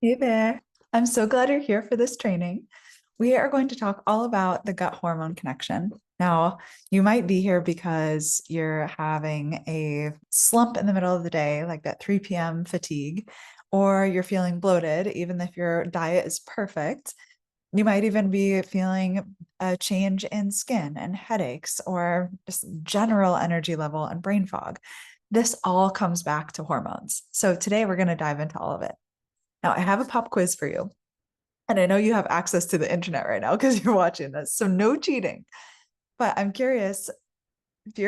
Hey there. I'm so glad you're here for this training. We are going to talk all about the gut hormone connection. Now, you might be here because you're having a slump in the middle of the day, like that 3 p.m. fatigue, or you're feeling bloated, even if your diet is perfect. You might even be feeling a change in skin and headaches, or just general energy level and brain fog. This all comes back to hormones. So, today we're going to dive into all of it. Now, I have a pop quiz for you. And I know you have access to the internet right now because you're watching this. So no cheating. But I'm curious if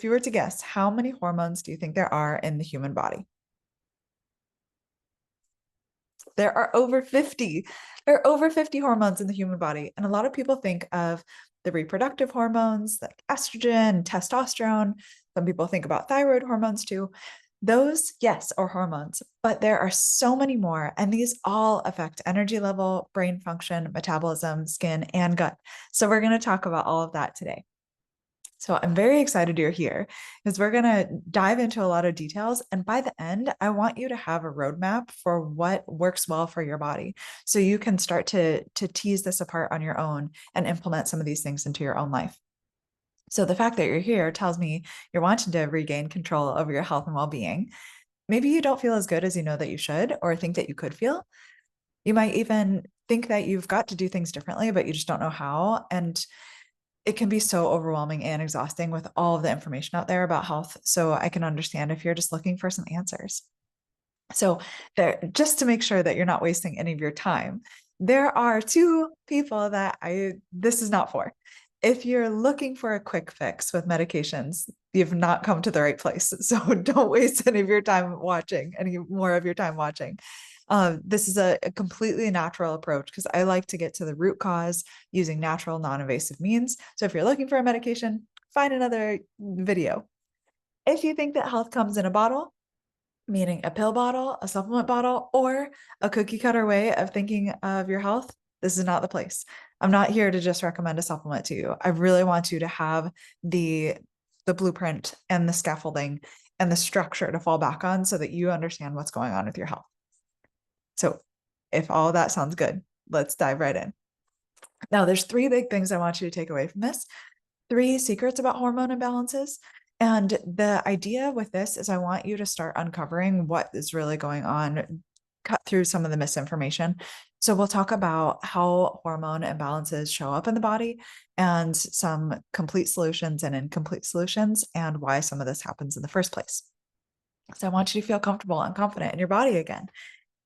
you were to guess, how many hormones do you think there are in the human body? There are over 50. There are over 50 hormones in the human body. And a lot of people think of the reproductive hormones like estrogen, testosterone. Some people think about thyroid hormones too. Those, yes, are hormones, but there are so many more, and these all affect energy level, brain function, metabolism, skin, and gut. So, we're going to talk about all of that today. So I'm very excited you're here because we're going to dive into a lot of details. And by the end, I want you to have a roadmap for what works well for your body. So you can start to tease this apart on your own and implement some of these things into your own life. So the fact that you're here tells me you're wanting to regain control over your health and well-being. Maybe you don't feel as good as you know that you should, or think that you could feel. You might even think that you've got to do things differently, but you just don't know how. And it can be so overwhelming and exhausting with all of the information out there about health. So I can understand if you're just looking for some answers. So there, just to make sure that you're not wasting any of your time, there are two people that this is not for. If you're looking for a quick fix with medications, you've not come to the right place. So don't waste any of your time watching, any more of your time watching. This is a completely natural approach because I like to get to the root cause using natural, non-invasive means. So if you're looking for a medication, find another video. If you think that health comes in a bottle, meaning a pill bottle, a supplement bottle, or a cookie cutter way of thinking of your health, this is not the place. I'm not here to just recommend a supplement to you. I really want you to have the the blueprint and the scaffolding and the structure to fall back on so that you understand what's going on with your health. So, if all of that sounds good, let's dive right in. Now, there's three big things I want you to take away from this. Three secrets about hormone imbalances. And the idea with this is I want you to start uncovering what is really going on, cut through some of the misinformation. So we'll talk about how hormone imbalances show up in the body and some complete solutions and incomplete solutions and why some of this happens in the first place. So I want you to feel comfortable and confident in your body again.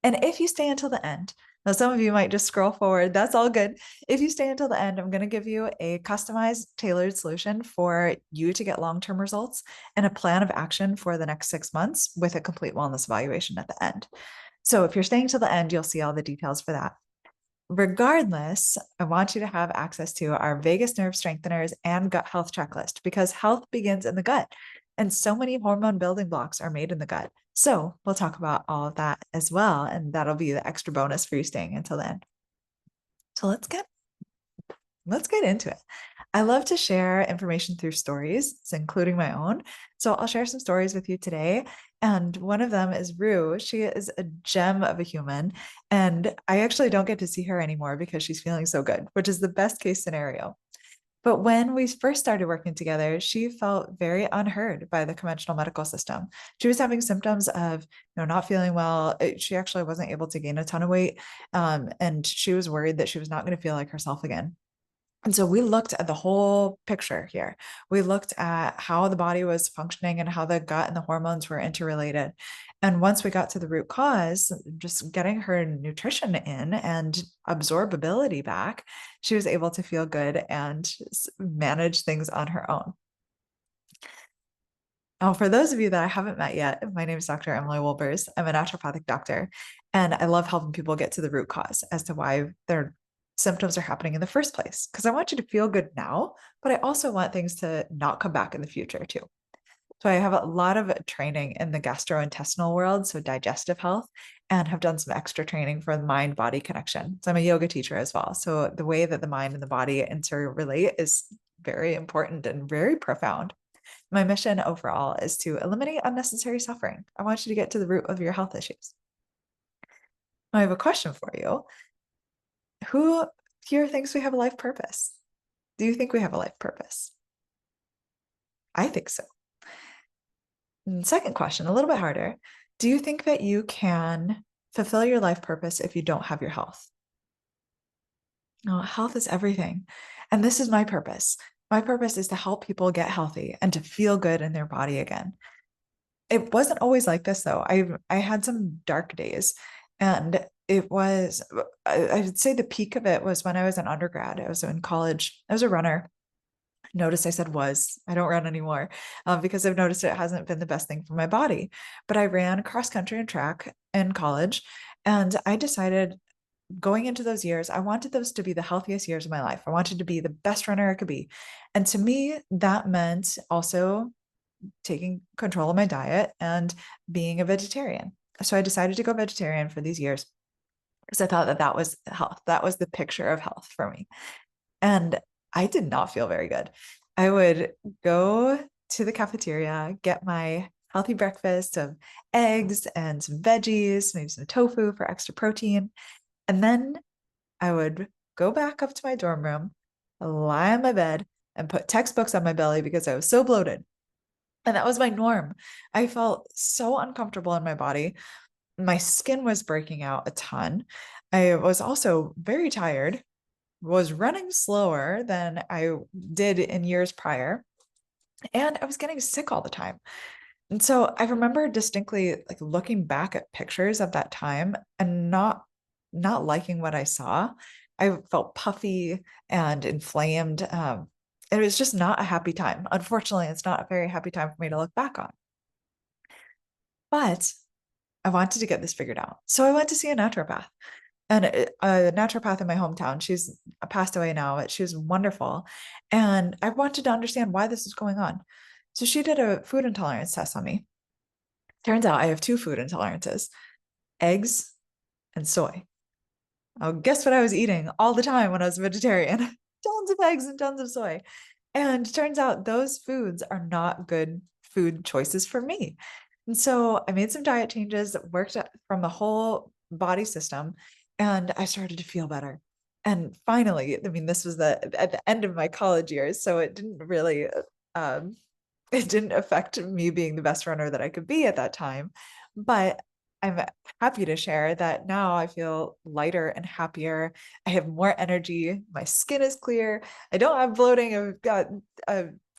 And if you stay until the end, now some of you might just scroll forward, that's all good. If you stay until the end, I'm going to give you a customized, tailored solution for you to get long term results and a plan of action for the next 6 months with a complete wellness evaluation at the end. So if you're staying till the end, you'll see all the details for that. Regardless, I want you to have access to our vagus nerve strengtheners and gut health checklist because health begins in the gut. And so many hormone building blocks are made in the gut. So we'll talk about all of that as well. And that'll be the extra bonus for you staying until then. So let's get into it. I love to share information through stories, so including my own. So I'll share some stories with you today. And one of them is Rue. She is a gem of a human. And I actually don't get to see her anymore because she's feeling so good, which is the best case scenario. But when we first started working together, she felt very unheard by the conventional medical system. She was having symptoms of, not feeling well. She actually wasn't able to gain a ton of weight, and she was worried that she was not going to feel like herself again. And so we looked at the whole picture here. We looked at how the body was functioning and how the gut and the hormones were interrelated. And once we got to the root cause, just getting her nutrition in and absorbability back, she was able to feel good and manage things on her own. Now, for those of you that I haven't met yet, my name is Dr. Emily Wolbers. I'm a naturopathic doctor, and I love helping people get to the root cause as to why their symptoms are happening in the first place. Because I want you to feel good now, but I also want things to not come back in the future too. So I have a lot of training in the gastrointestinal world, so digestive health, and have done some extra training for the mind body connection. So I'm a yoga teacher as well. So the way that the mind and the body interrelate is very important and very profound. My mission overall is to eliminate unnecessary suffering. I want you to get to the root of your health issues. I have a question for you. Who here thinks we have a life purpose? Do you think we have a life purpose? I think so. And second question, a little bit harder. Do you think that you can fulfill your life purpose if you don't have your health? No, health is everything. And this is my purpose. My purpose is to help people get healthy and to feel good in their body again. It wasn't always like this though. I had some dark days, and it was I'd say the peak of it was when I was an undergrad. I was in college. I was a runner. Notice I said was. I don't run anymore because I've noticed it hasn't been the best thing for my body. But I ran cross country and track in college, and I decided going into those years, I wanted those to be the healthiest years of my life. I wanted to be the best runner I could be. And to me, that meant also taking control of my diet and being a vegetarian. So I decided to go vegetarian for these years because I thought that that was health. That was the picture of health for me. And I did not feel very good. I would go to the cafeteria, get my healthy breakfast of eggs and some veggies, maybe some tofu for extra protein. And then I would go back up to my dorm room, lie on my bed, and put textbooks on my belly because I was so bloated. And that was my norm. I felt so uncomfortable in my body. My skin was breaking out a ton. I was also very tired, was running slower than I did in years prior, and I was getting sick all the time. And so I remember distinctly like looking back at pictures of that time and not liking what I saw. I felt puffy and inflamed. It was just not a happy time. Unfortunately, it's not a very happy time for me to look back on. But I wanted to get this figured out. So I went to see a naturopath. And a naturopath in my hometown. She's passed away now, but she was wonderful. And I wanted to understand why this was going on. So she did a food intolerance test on me. Turns out I have two food intolerances: eggs and soy. Oh, guess what I was eating all the time when I was a vegetarian? Tons of eggs and tons of soy. And turns out those foods are not good food choices for me. And so I made some diet changes that worked from the whole body system, and I started to feel better. And finally, I mean, this was at the end of my college years, so it didn't really it didn't affect me being the best runner that I could be at that time. But I'm happy to share that now I feel lighter and happier. I have more energy. My skin is clear. I don't have bloating. I've got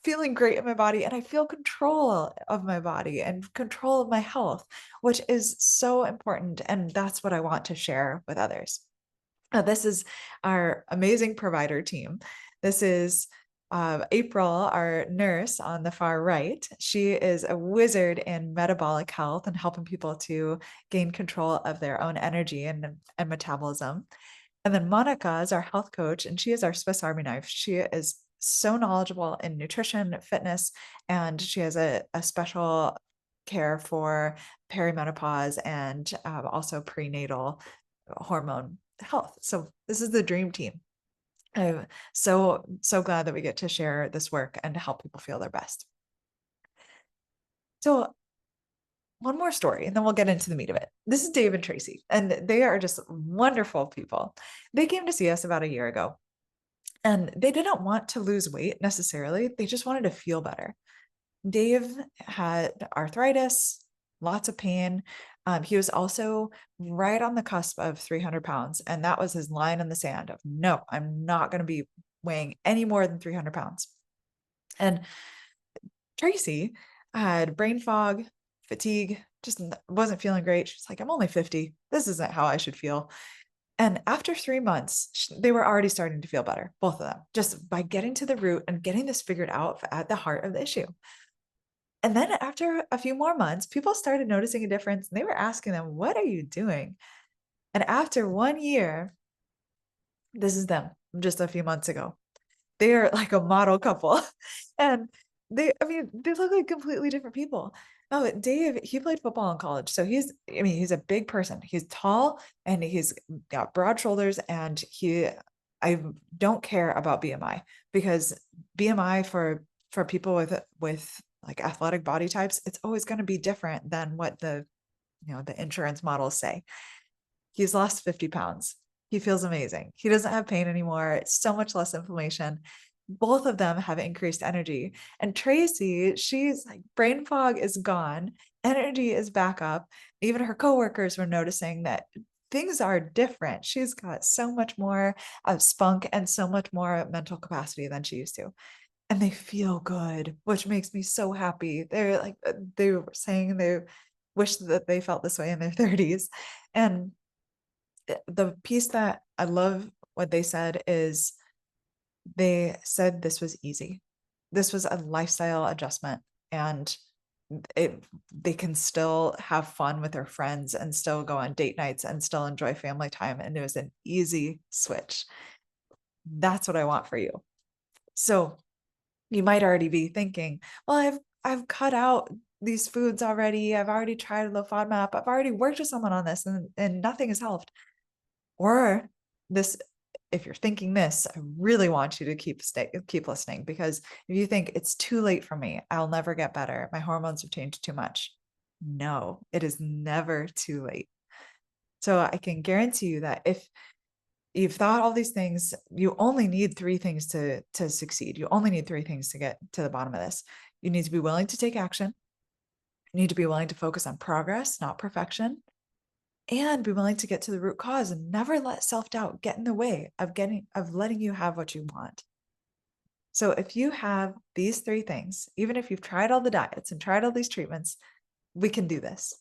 feeling great in my body, and I feel control of my body and control of my health, which is so important. And that's what I want to share with others. This is our amazing provider team. This is April, our nurse on the far right. She is a wizard in metabolic health and helping people to gain control of their own energy and metabolism. And then Monica is our health coach, and she is our Swiss Army knife. She is so knowledgeable in nutrition, fitness, and she has a special care for perimenopause and also prenatal hormone health. So this is the dream team. I'm so glad that we get to share this work and to help people feel their best. So one more story, and then we'll get into the meat of it. This is Dave and Tracy, and they are just wonderful people. They came to see us about a year ago, and they didn't want to lose weight necessarily. They just wanted to feel better. Dave had arthritis, lots of pain. He was also right on the cusp of 300 pounds. And that was his line in the sand of, no, I'm not going to be weighing any more than 300 pounds. And Tracy had brain fog, fatigue, just wasn't feeling great. She's like, I'm only 50. This isn't how I should feel. And after 3 months, they were already starting to feel better, both of them, just by getting to the root and getting this figured out at the heart of the issue. And then after a few more months, people started noticing a difference, and they were asking them, what are you doing? And after 1 year, this is them just a few months ago. They are like a model couple. And they look like completely different people. Oh, Dave, he played football in college. So he's a big person. He's tall and he's got broad shoulders, and I don't care about BMI, because BMI for people with like athletic body types, it's always going to be different than what the insurance models say. He's lost 50 pounds. He feels amazing. He doesn't have pain anymore. It's so much less inflammation. Both of them have increased energy. And Tracy, she's like, brain fog is gone. Energy is back up. Even her coworkers were noticing that things are different. She's got so much more spunk and so much more mental capacity than she used to. And they feel good, which makes me so happy. They're like, they were saying they wish that they felt this way in their 30s. And the piece that I love what they said is they said this was easy. This was a lifestyle adjustment, and they can still have fun with their friends and still go on date nights and still enjoy family time. And it was an easy switch. That's what I want for you. So you might already be thinking, well, I've cut out these foods already. I've already tried a low FODMAP. I've already worked with someone on this and nothing has helped. Or this, if you're thinking this, I really want you to keep listening, because if you think it's too late for me, I'll never get better, my hormones have changed too much. No, it is never too late. So I can guarantee you that if you've thought all these things, you only need three things to succeed. You only need three things to get to the bottom of this. You need to be willing to take action. You need to be willing to focus on progress, not perfection, and be willing to get to the root cause and never let self-doubt get in the way of letting you have what you want. So if you have these three things, even if you've tried all the diets and tried all these treatments, we can do this.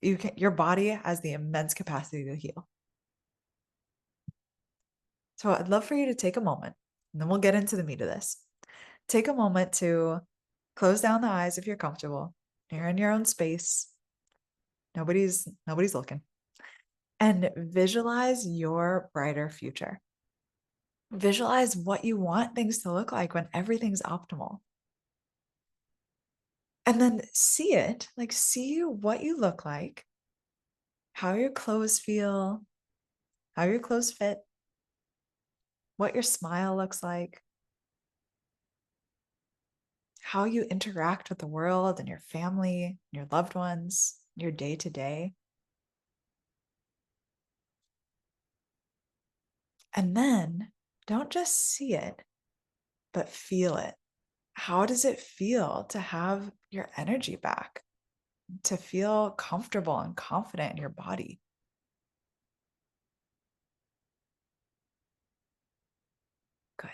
Your body has the immense capacity to heal. So I'd love for you to take a moment, and then we'll get into the meat of this. Take a moment to close down the eyes if you're comfortable. You're in your own space. Nobody's looking. And visualize your brighter future. Visualize what you want things to look like when everything's optimal. And then see it, like see what you look like, how your clothes feel, how your clothes fit, what your smile looks like, how you interact with the world and your family, your loved ones, your day to day. And then don't just see it, but feel it. How does it feel to have your energy back, to feel comfortable and confident in your body? Good.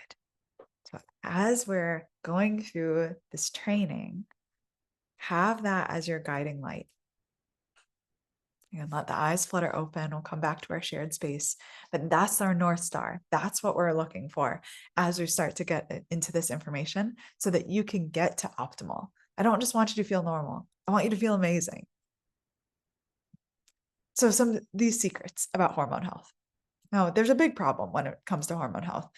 So as we're going through this training, have that as your guiding light. You can let the eyes flutter open. We'll come back to our shared space. But that's our North Star. That's what we're looking for as we start to get into this information so that you can get to optimal. I don't just want you to feel normal. I want you to feel amazing. So some of these secrets about hormone health. Now, there's a big problem when it comes to hormone health.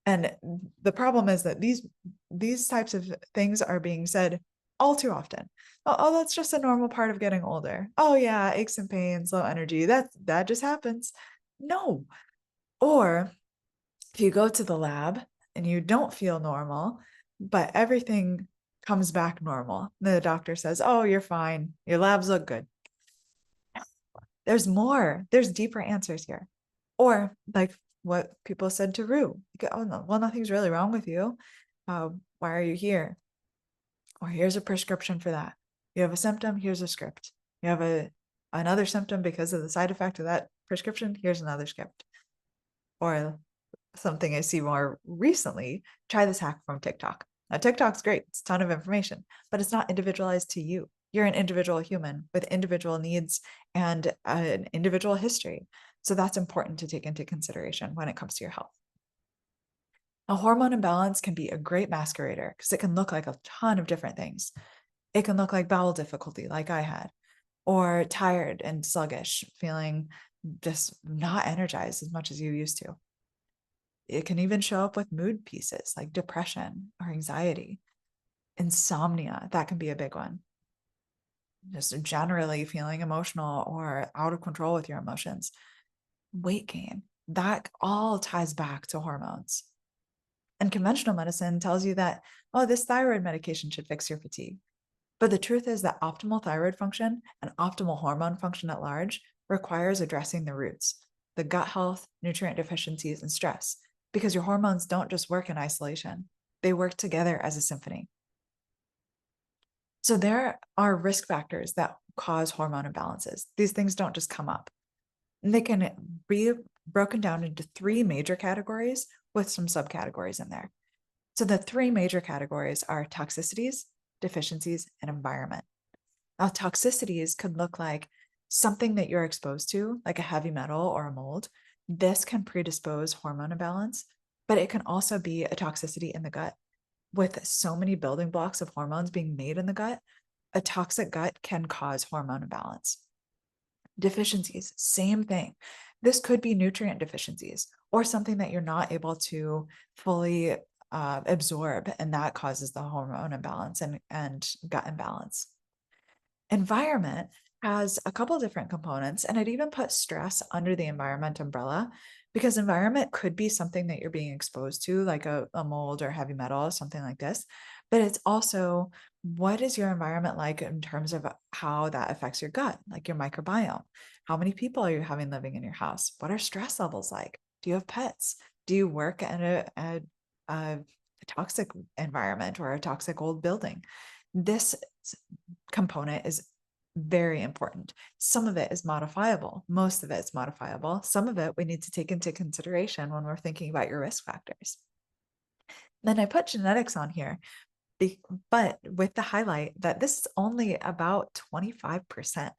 And the problem is that these types of things are being said all too often. Oh, that's just a normal part of getting older. Oh yeah, aches and pains, low energy. That just happens. No. Or if you go to the lab and you don't feel normal, but everything comes back normal, the doctor says, "Oh, you're fine. Your labs look good." There's more. There's deeper answers here. Or like what people said to Rue. Oh no, well, nothing's really wrong with you. Why are you here? Or here's a prescription for that. You have a symptom, here's a script. You have another symptom because of the side effect of that prescription, here's another script. Or something I see more recently, try this hack from TikTok. Now, TikTok's great. It's a ton of information, but it's not individualized to you. You're an individual human with individual needs and an individual history. So that's important to take into consideration when it comes to your health. A hormone imbalance can be a great masquerader because it can look like a ton of different things. It can look like bowel difficulty, like I had, or tired and sluggish, feeling just not energized as much as you used to. It can even show up with mood pieces like depression or anxiety, insomnia. That can be a big one. Just generally feeling emotional or out of control with your emotions. Weight gain, that all ties back to hormones. And conventional medicine tells you that, oh, this thyroid medication should fix your fatigue. But the truth is that optimal thyroid function and optimal hormone function at large requires addressing the roots, the gut health, nutrient deficiencies, and stress, because your hormones don't just work in isolation. They work together as a symphony. So there are risk factors that cause hormone imbalances. These things don't just come up. And they can be broken down into three major categories with some subcategories in there. So the three major categories are toxicities, deficiencies, and environment. Now, toxicities could look like something that you're exposed to, like a heavy metal or a mold. This can predispose hormone imbalance, but it can also be a toxicity in the gut. With so many building blocks of hormones being made in the gut, a toxic gut can cause hormone imbalance. Deficiencies, same thing. This could be nutrient deficiencies or something that you're not able to fully absorb, and that causes the hormone imbalance and gut imbalance. Environment has a couple different components, and I'd even put stress under the environment umbrella, because environment could be something that you're being exposed to, like a mold or heavy metal or something like this. But it's also, what is your environment like in terms of how that affects your gut, like your microbiome? How many people are you having living in your house? What are stress levels like? Do you have pets? Do you work in a toxic environment or a toxic old building? This component is very important. Some of it is modifiable. Most of it is modifiable. Some of it we need to take into consideration when we're thinking about your risk factors. Then I put genetics on here, but with the highlight that this is only about 25%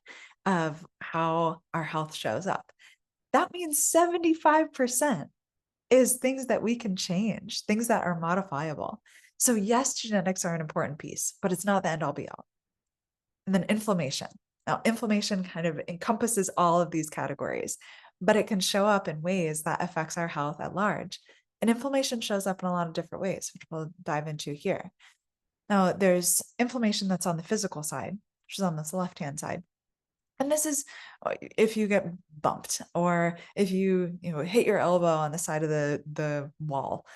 of how our health shows up. That means 75% is things that we can change, things that are modifiable. So yes, genetics are an important piece, but it's not the end all be all. And then inflammation. Now, inflammation kind of encompasses all of these categories, but it can show up in ways that affects our health at large. And inflammation shows up in a lot of different ways, which we'll dive into here. Now, there's inflammation that's on the physical side, which is on this left-hand side. And this is if you get bumped or if you hit your elbow on the side of the wall,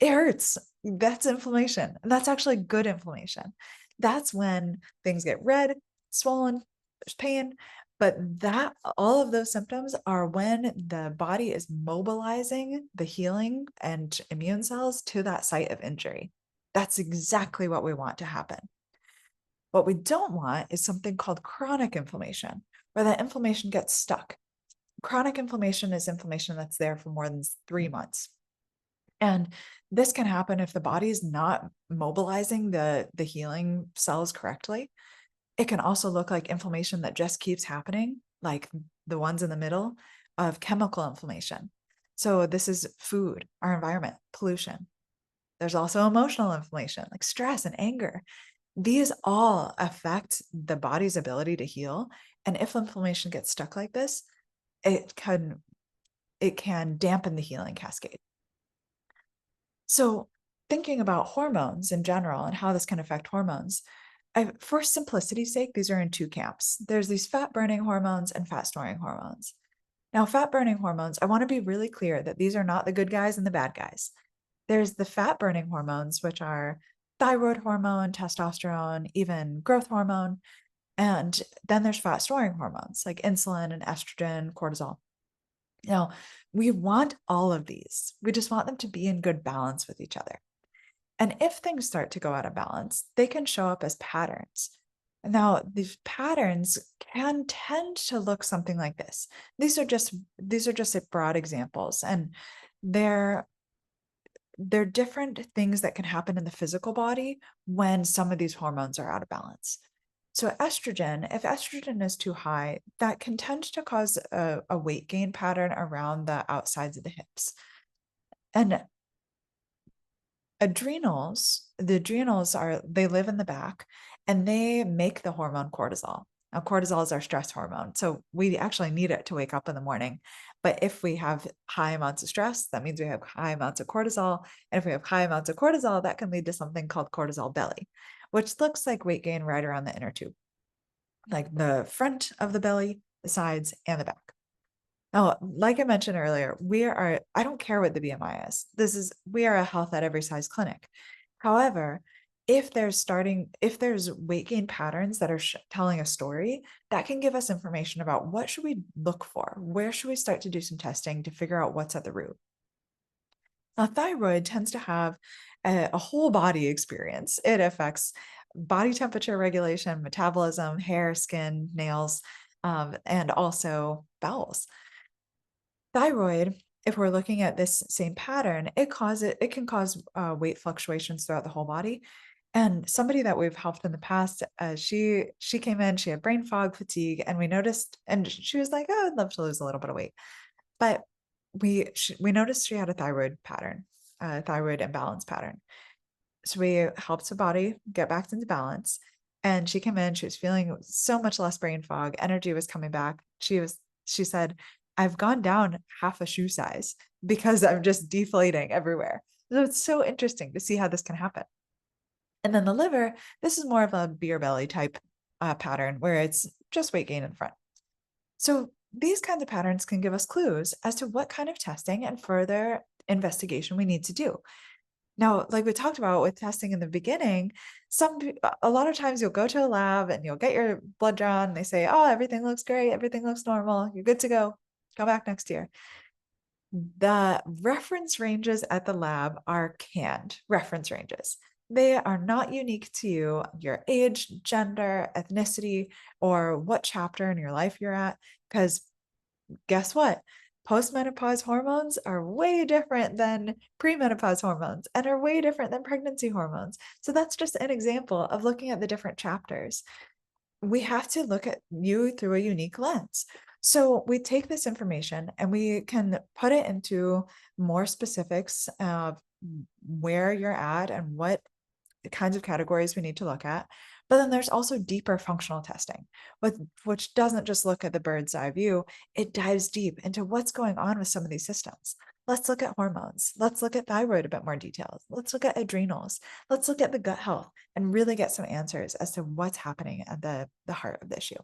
it hurts. That's inflammation. And that's actually good inflammation. That's when things get red, swollen, there's pain. But that all of those symptoms are when the body is mobilizing the healing and immune cells to that site of injury. That's exactly what we want to happen. What we don't want is something called chronic inflammation, where that inflammation gets stuck. Chronic inflammation is inflammation that's there for more than 3 months. And this can happen if the body is not mobilizing the healing cells correctly. It can also look like inflammation that just keeps happening, like the ones in the middle of chemical inflammation. So this is food, our environment, pollution. There's also emotional inflammation, like stress and anger. These all affect the body's ability to heal. And if inflammation gets stuck like this, it can dampen the healing cascade. So thinking about hormones in general and how this can affect hormones, for simplicity's sake, these are in two camps. There's these fat burning hormones and fat storing hormones. Now, fat burning hormones, I want to be really clear that these are not the good guys and the bad guys. There's the fat burning hormones, which are thyroid hormone, testosterone, even growth hormone. And then there's fat storing hormones like insulin and estrogen, cortisol. Now, we want all of these. We just want them to be in good balance with each other. And if things start to go out of balance, they can show up as patterns. Now, these patterns can tend to look something like this. These are just broad examples, and they're different things that can happen in the physical body when some of these hormones are out of balance. So estrogen, if estrogen is too high, that can tend to cause a weight gain pattern around the outsides of the hips. And the adrenals they live in the back, and they make the hormone cortisol. Now, cortisol is our stress hormone, so we actually need it to wake up in the morning. But if we have high amounts of stress, that means we have high amounts of cortisol. And if we have high amounts of cortisol, that can lead to something called cortisol belly, which looks like weight gain right around the inner tube, like the front of the belly, the sides, and the back. Now, like I mentioned earlier, I don't care what the BMI is. We are a health at every size clinic. However, if there's weight gain patterns that are telling a story, that can give us information about what should we look for? Where should we start to do some testing to figure out what's at the root? Now, thyroid tends to have a whole body experience. It affects body temperature regulation, metabolism, hair, skin, nails, and also bowels. Thyroid, if we're looking at this same pattern, it can cause weight fluctuations throughout the whole body. And somebody that we've helped in the past, she came in, she had brain fog, fatigue, and we noticed, and she was like, "Oh, I'd love to lose a little bit of weight," but we noticed she had a thyroid pattern, a thyroid imbalance pattern. So we helped the body get back into balance. And she came in, she was feeling so much less brain fog, energy was coming back. She said, "I've gone down half a shoe size because I'm just deflating everywhere." So it's so interesting to see how this can happen. And then the liver, this is more of a beer belly type pattern where it's just weight gain in front. So these kinds of patterns can give us clues as to what kind of testing and further investigation we need to do. Now, like we talked about with testing in the beginning, a lot of times you'll go to a lab and you'll get your blood drawn. And they say, "Oh, everything looks great. Everything looks normal. You're good to go. Come back next year." The reference ranges at the lab are canned reference ranges. They are not unique to you, your age, gender, ethnicity, or what chapter in your life you're at. Because guess what? Postmenopause hormones are way different than premenopause hormones and are way different than pregnancy hormones. So that's just an example of looking at the different chapters. We have to look at you through a unique lens. So we take this information and we can put it into more specifics of where you're at and what kinds of categories we need to look at. But then there's also deeper functional testing, which doesn't just look at the bird's eye view, it dives deep into what's going on with some of these systems. Let's look at hormones. Let's look at thyroid a bit more details. Let's look at adrenals. Let's look at the gut health and really get some answers as to what's happening at the heart of the issue.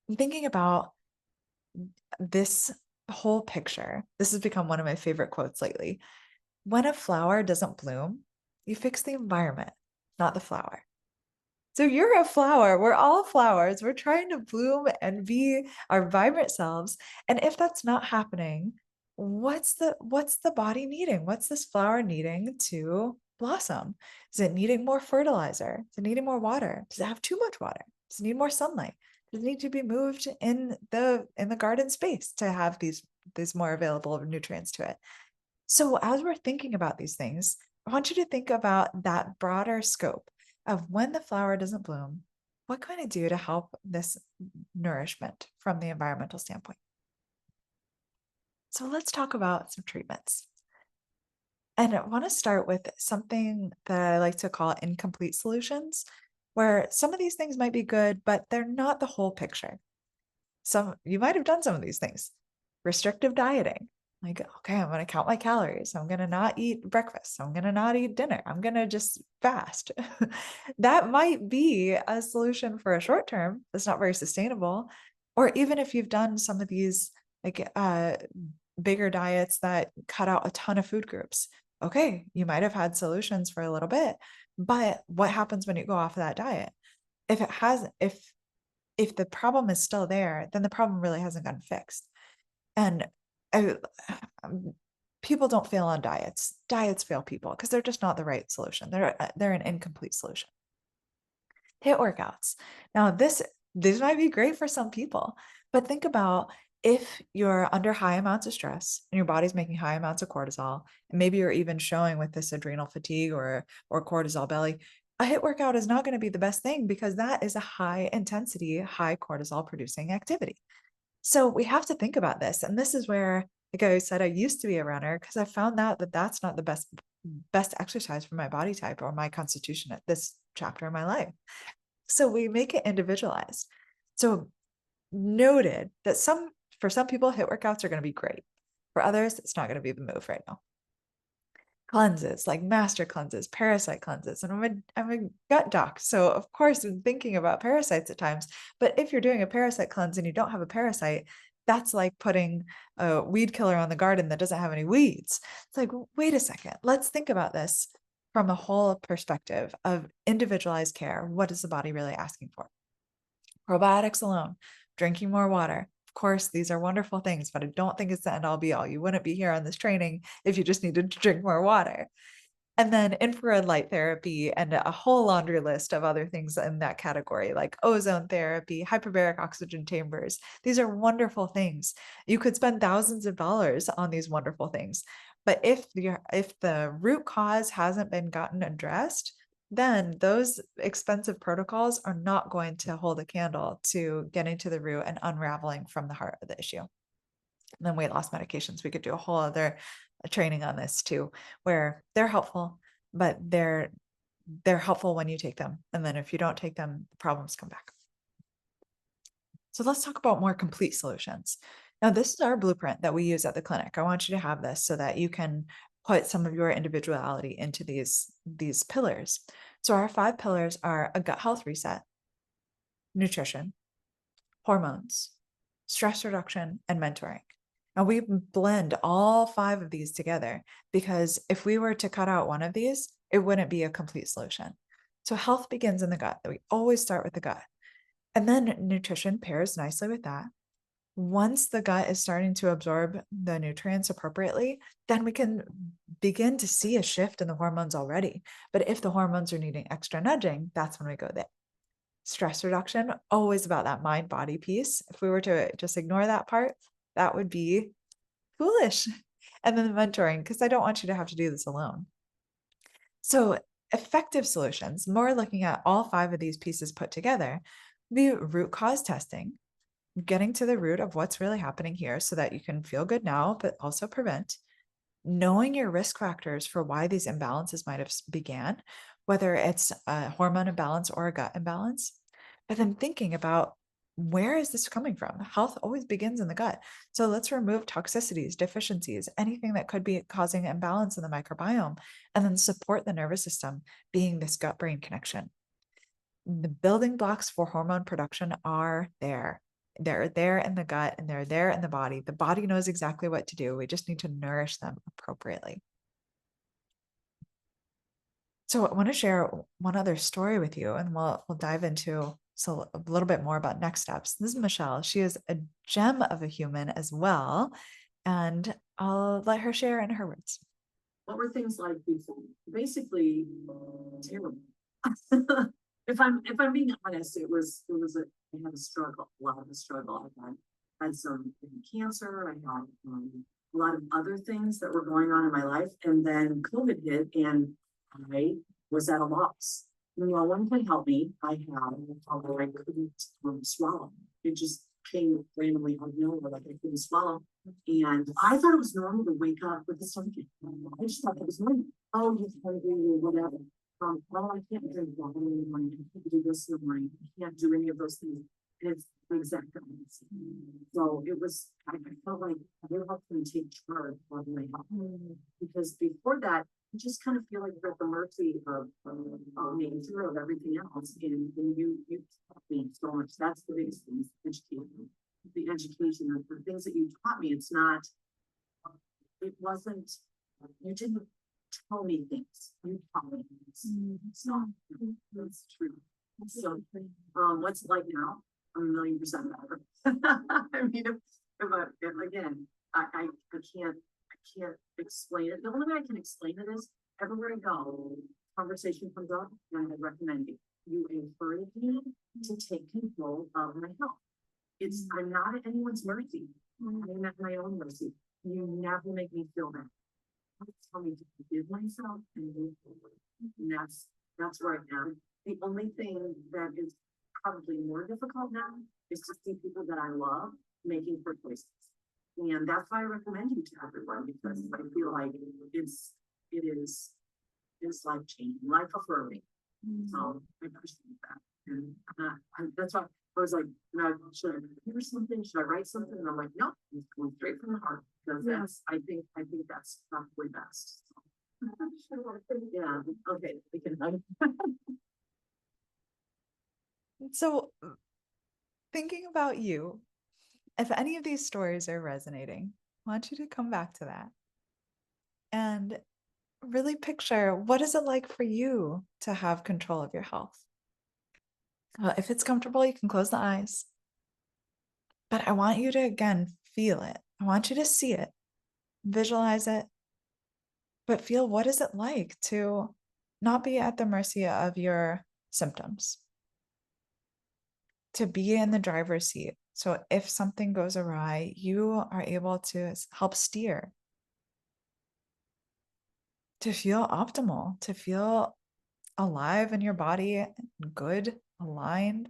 I'm thinking about this whole picture. This has become one of my favorite quotes lately. When a flower doesn't bloom, you fix the environment, not the flower. So you're a flower. We're all flowers. We're trying to bloom and be our vibrant selves. And if that's not happening, what's the body needing? What's this flower needing to blossom? Is it needing more fertilizer? Is it needing more water? Does it have too much water? Does it need more sunlight? Does it need to be moved in the garden space to have these more available nutrients to it? So as we're thinking about these things, I want you to think about that broader scope of when the flower doesn't bloom, what can I do to help this nourishment from the environmental standpoint? So let's talk about some treatments. And I want to start with something that I like to call incomplete solutions, where some of these things might be good, but they're not the whole picture. You might have done some of these things. Restrictive dieting. Like, okay, I'm going to count my calories. I'm going to not eat breakfast. I'm going to not eat dinner. I'm going to just fast. That might be a solution for a short term. That's not very sustainable. Or even if you've done some of these like bigger diets that cut out a ton of food groups. Okay, you might have had solutions for a little bit, but what happens when you go off of that diet? If it has, if the problem is still there, then the problem really hasn't gotten fixed. And I, people don't fail on diets. Diets fail people because they're just not the right solution. They're an incomplete solution. HIIT workouts. Now, this might be great for some people, but think about if you're under high amounts of stress and your body's making high amounts of cortisol, and maybe you're even showing with this adrenal fatigue or cortisol belly, a HIIT workout is not going to be the best thing because that is a high intensity, high cortisol producing activity. So we have to think about this. And this is where, like I said, I used to be a runner because I found out that that's not the best exercise for my body type or my constitution at this chapter in my life. So we make it individualized. So noted that for some people, HIIT workouts are going to be great. For others, it's not going to be the move right now. Cleanses, like master cleanses, parasite cleanses. And I'm a gut doc. So of course I'm thinking about parasites at times. But if you're doing a parasite cleanse and you don't have a parasite, that's like putting a weed killer on the garden that doesn't have any weeds. It's like, wait a second, let's think about this. from a whole perspective of individualized care, what is the body really asking for? Probiotics alone, drinking more water. Of course, these are wonderful things, but I don't think it's the end all be all. You wouldn't be here on this training if you just needed to drink more water. And then infrared light therapy and a whole laundry list of other things in that category, like ozone therapy, hyperbaric oxygen chambers. These are wonderful things. You could spend thousands of dollars on these wonderful things. But if the root cause hasn't been gotten addressed, then those expensive protocols are not going to hold a candle to getting to the root and unraveling from the heart of the issue. And then weight loss medications, we could do a whole other training on this too, where they're helpful, but they're helpful when you take them. And then if you don't take them, the problems come back. So let's talk about more complete solutions. Now, this is our blueprint that we use at the clinic. I want you to have this so that you can put some of your individuality into these pillars. So our 5 pillars are a gut health reset, nutrition, hormones, stress reduction, and mentoring. Now we blend all 5 of these together because if we were to cut out one of these, it wouldn't be a complete solution. So health begins in the gut. We always start with the gut. And then nutrition pairs nicely with that. Once the gut is starting to absorb the nutrients appropriately, then we can begin to see a shift in the hormones already. But if the hormones are needing extra nudging, that's when we go there. Stress reduction, always about that mind body piece. If we were to just ignore that part, that would be foolish. And then the mentoring, because I don't want you to have to do this alone. So effective solutions, more looking at all 5 of these pieces put together, the root cause testing, getting to the root of what's really happening here so that you can feel good now, but also prevent, knowing your risk factors for why these imbalances might have began, whether it's a hormone imbalance or a gut imbalance, but then thinking about where is this coming from? Health always begins in the gut. So let's remove toxicities, deficiencies, anything that could be causing imbalance in the microbiome, and then support the nervous system being this gut brain connection. The building blocks for hormone production are there. They're there in the gut and they're there in the body. The body knows exactly what to do. We just need to nourish them appropriately. So I want to share one other story with you, and we'll dive into a little bit more about next steps. This is Michelle. She is a gem of a human as well, and I'll let her share in her words. What were things like before? Basically, terrible. If I'm being honest, I had a struggle, a lot of a struggle. I had some cancer. I had a lot of other things that were going on in my life, and then COVID hit, and I was at a loss. No one could help me. I had, although I couldn't swallow. It just came randomly out of nowhere, like I couldn't swallow. And I thought it was normal to wake up with a stomach ache. I just thought it was normal. Oh, you're hungry or whatever. Well, I can't drink water in the morning. I can't do this in the morning. I can't do any of those things. And it's the exact opposite. So it was, I felt like I really helped me take charge of my health. Because before that, you just kind of feel like you're at the mercy of nature, of everything else. And you taught me so much. That's the biggest thing, education. The education of the things that you taught me. It wasn't, you didn't tell me things. You taught me things. So that's true. So what's it like now? I'm 1,000,000% better. I mean, if again, I can't explain it. The only way I can explain it is everywhere I go, conversation comes up, and I recommend you encourage me to take control of my health. I'm not at anyone's mercy. I'm at my own mercy. You never make me feel bad. Tell me to forgive myself and move forward. And that's where I am. The only thing that is probably more difficult now is to see people that I love making poor choices. And that's why I recommend you to everyone, because I feel like it is life changing, life affirming. So I appreciate that. And that's why I was like, should I hear something? Should I write something? And I'm like, no, it's going straight from the heart, because I think that's probably best. Yeah. Okay. We can. So thinking about you, if any of these stories are resonating, I want you to come back to that. And really picture, what is it like for you to have control of your health? If it's comfortable, you can close the eyes. But I want you to, again, feel it. I want you to see it, visualize it, but feel, what is it like to not be at the mercy of your symptoms, to be in the driver's seat. So if something goes awry, you are able to help steer, to feel optimal, to feel alive in your body, good, aligned.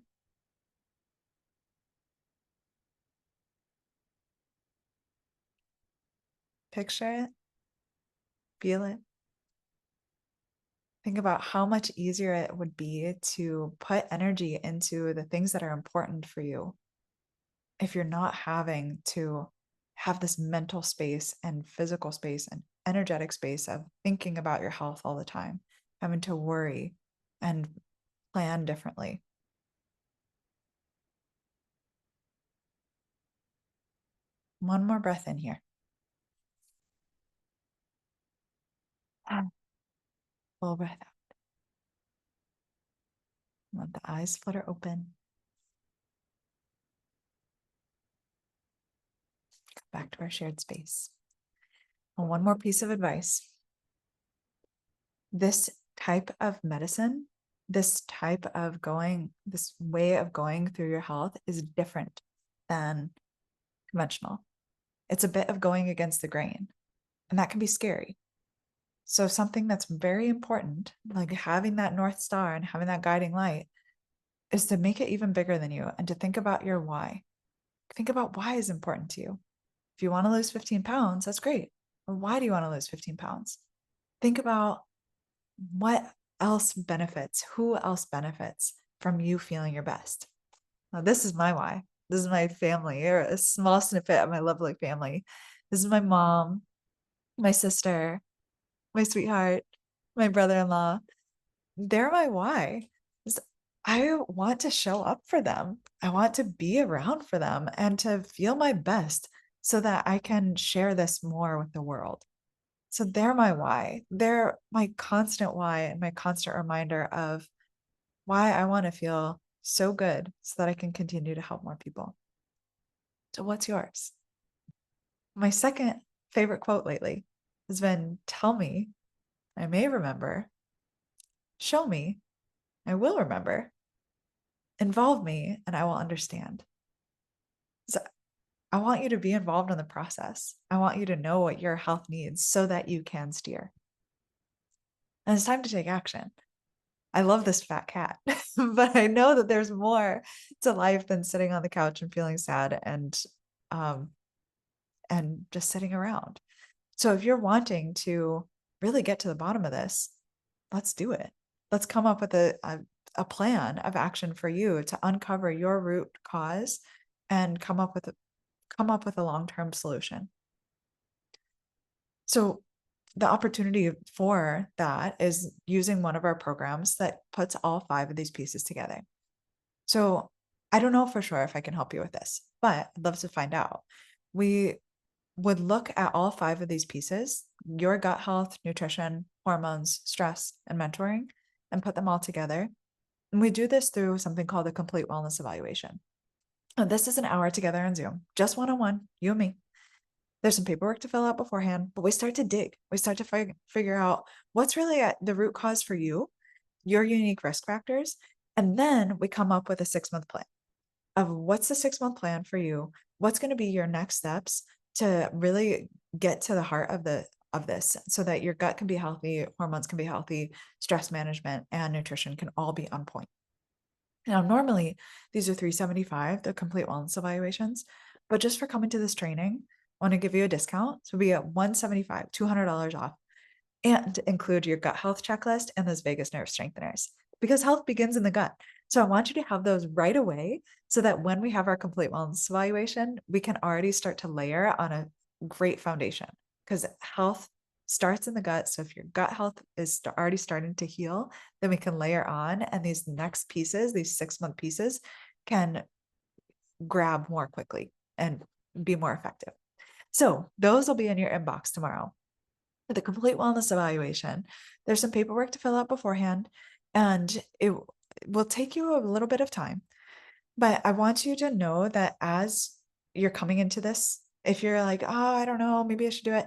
Picture it, feel it. Think about how much easier it would be to put energy into the things that are important for you if you're not having to have this mental space and physical space and energetic space of thinking about your health all the time, having to worry and plan differently. One more breath in here. Full breath out. Let the eyes flutter open. Come back to our shared space. And one more piece of advice. This type of medicine, this way of going through your health is different than conventional. It's a bit of going against the grain, and that can be scary. So something that's very important, like having that North Star and having that guiding light, is to make it even bigger than you and to think about your why. Think about why is important to you. If you want to lose 15 pounds, that's great. But why do you want to lose 15 pounds? Think about what else benefits, who else benefits from you feeling your best. Now, this is my why. This is my family, or a small snippet of my lovely family. This is my mom, my sister, my sweetheart, my brother-in-law. They're my why. I want to show up for them. I want to be around for them and to feel my best so that I can share this more with the world. So they're my why. They're my constant why and my constant reminder of why I want to feel so good so that I can continue to help more people. So what's yours? My second favorite quote lately has been, tell me, I may remember, show me, I will remember, involve me, and I will understand. So I want you to be involved in the process. I want you to know what your health needs so that you can steer. And it's time to take action. I love this fat cat, but I know that there's more to life than sitting on the couch and feeling sad um and just sitting around. So if you're wanting to really get to the bottom of this, let's do it. Let's come up with a plan of action for you to uncover your root cause and come up with a long-term solution. So the opportunity for that is using one of our programs that puts all 5 of these pieces together. So I don't know for sure if I can help you with this, but I'd love to find out. We would look at all 5 of these pieces, your gut health, nutrition, hormones, stress, and mentoring, and put them all together. And we do this through something called the complete wellness evaluation. And this is an hour together on Zoom, just one-on-one, you and me. There's some paperwork to fill out beforehand, but we start to dig. We start to figure out what's really at the root cause for you, your unique risk factors, and then we come up with a 6-month plan of what's the 6-month plan for you, what's going to be your next steps to really get to the heart of this so that your gut can be healthy, hormones can be healthy, stress management and nutrition can all be on point. Now, normally these are $375, the complete wellness evaluations, but just for coming to this training, I want to give you a discount. So we get $175, $200 off, and include your gut health checklist and those vagus nerve strengtheners, because health begins in the gut. So I want you to have those right away so that when we have our complete wellness evaluation, we can already start to layer on a great foundation, because health starts in the gut. So if your gut health is already starting to heal, then we can layer on, and these next pieces, these 6-month pieces, can grab more quickly and be more effective. So those will be in your inbox tomorrow. the complete wellness evaluation. There's some paperwork to fill out beforehand, and it will take you a little bit of time. But I want you to know that as you're coming into this, if you're like, oh, I don't know, maybe I should do it,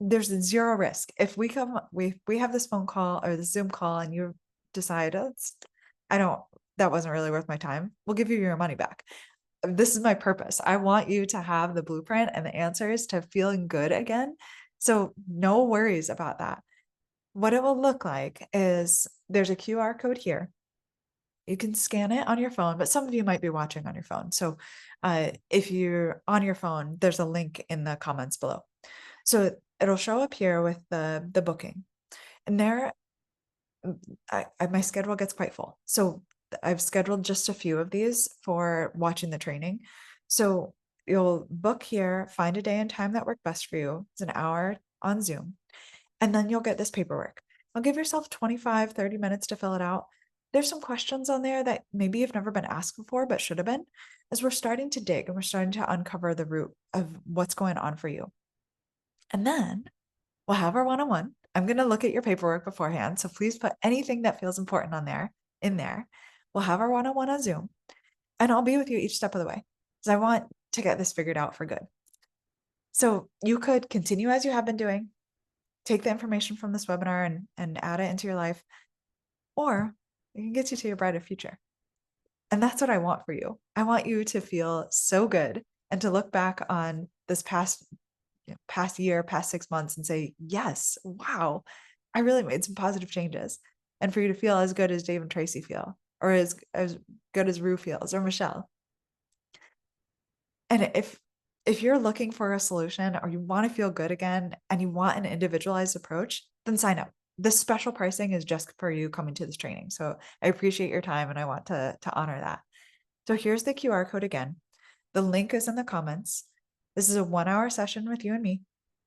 there's zero risk. If we have this phone call or the Zoom call and you decide, oh, I don't, that wasn't really worth my time, we'll give you your money back. This is my purpose. I want you to have the blueprint and the answers to feeling good again. So no worries about that. What it will look like is there's a QR code here. You can scan it on your phone, but some of you might be watching on your phone. So if you're on your phone, there's a link in the comments below. So it'll show up here with the booking. And there, my schedule gets quite full. So I've scheduled just a few of these for watching the training. So you'll book here, find a day and time that work best for you. It's an hour on Zoom. And then you'll get this paperwork. I'll give yourself 25, 30 minutes to fill it out. There's some questions on there that maybe you've never been asked before, but should have been, as we're starting to dig and we're starting to uncover the root of what's going on for you. And then we'll have our one-on-one. I'm going to look at your paperwork beforehand. So please put anything that feels important on there in there. We'll have our one-on-one on Zoom, and I'll be with you each step of the way because I want to get this figured out for good. So you could continue as you have been doing, take the information from this webinar and add it into your life, or it can get you to your brighter future. And that's what I want for you. I want you to feel so good and to look back on this past year, past 6 months and say, yes, wow, I really made some positive changes. And for you to feel as good as Dave and Tracy feel, or as good as Rue feels, or Michelle. And if you're looking for a solution or you want to feel good again and you want an individualized approach, then sign up. This special pricing is just for you coming to this training. So I appreciate your time and I want to honor that. So here's the QR code again. The link is in the comments. This is a 1-hour session with you and me.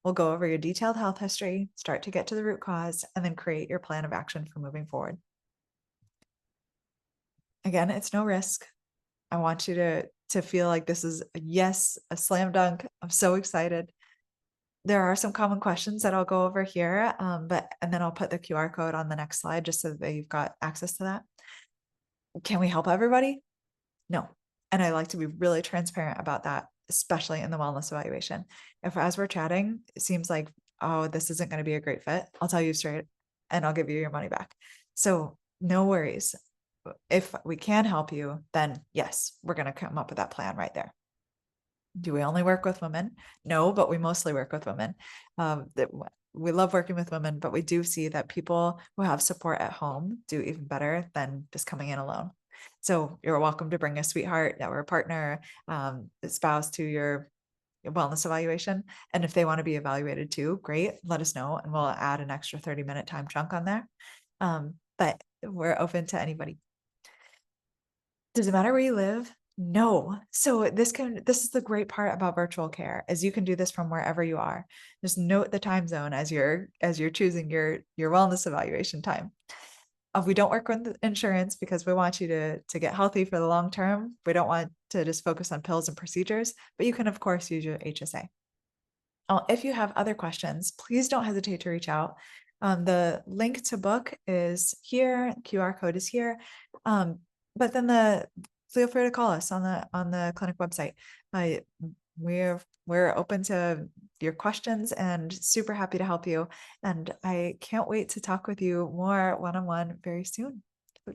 We'll go over your detailed health history, start to get to the root cause, and then create your plan of action for moving forward. Again, it's no risk. I want you to feel like this is a slam dunk. I'm so excited. There are some common questions that I'll go over here, and then I'll put the QR code on the next slide just so that you've got access to that. Can we help everybody? No. And I like to be really transparent about that, especially in the wellness evaluation. If as we're chatting, it seems like, oh, this isn't going to be a great fit, I'll tell you straight and I'll give you your money back. So no worries. If we can help you, then yes, we're going to come up with that plan right there. Do we only work with women? No, but we mostly work with women. We love working with women, but we do see that people who have support at home do even better than just coming in alone. So you're welcome to bring a sweetheart or a partner, spouse to your wellness evaluation. And if they want to be evaluated too, great, let us know and we'll add an extra 30-minute time chunk on there. But we're open to anybody. Does it matter where you live? No. So this is the great part about virtual care is you can do this from wherever you are. Just note the time zone as you're choosing your wellness evaluation time. We don't work with insurance because we want you to get healthy for the long term. We don't want to just focus on pills and procedures, but you can of course use your HSA. If you have other questions, please don't hesitate to reach out. The link to book is here. QR code is here. But then feel free to call us on the clinic website. We're open to your questions and super happy to help you. And I can't wait to talk with you more one-on-one very soon.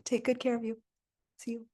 Take good care of you. See you.